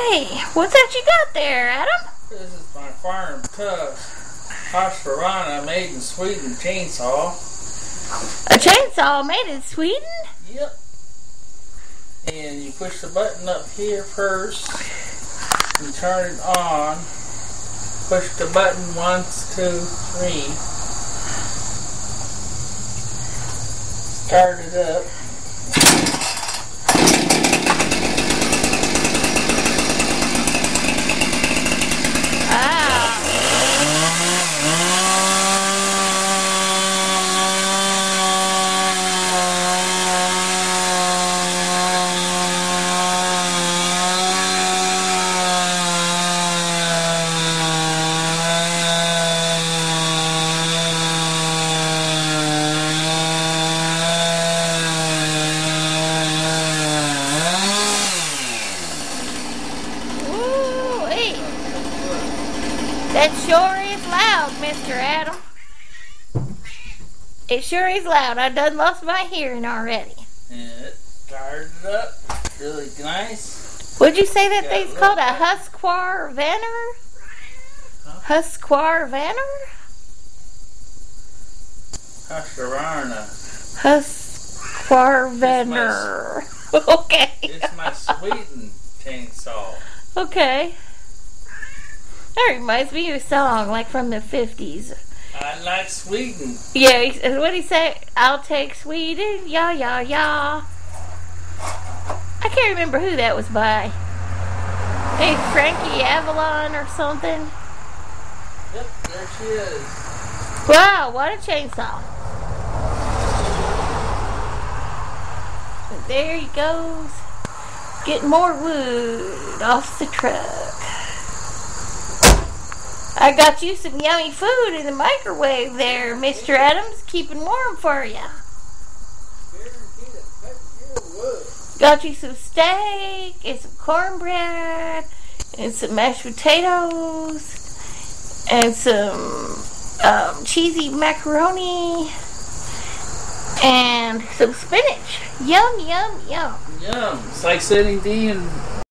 Hey, what's that you got there, Adam? This is my farm tough husqvarna made in Sweden chainsaw. A chainsaw made in Sweden? Yep. And you push the button up here first and turn it on. Push the button 1, 2, 3. Start it up. That sure is loud, Mr. Adam. It sure is loud. I done lost my hearing already. And it started up really nice. Would you say that thing's called a husqvarna? Huh? Husqvarna? Husqvarna. Husqvarna. Okay. It's my Sweden chainsaw. Okay. That reminds me of a song, like from the 50s. I like Sweden. Yeah, what did he say? I'll take Sweden, ya, ya, ya. I can't remember who that was by. Hey, Frankie Avalon or something. Yep, there she is. Wow, what a chainsaw. And there he goes. Getting more wood off the truck. I got you some yummy food in the microwave there, Mr. Adams. Keeping warm for you. Got you some steak and some cornbread and some mashed potatoes and some cheesy macaroni and some spinach. Yum, yum, yum. Yum. It's like sitting D and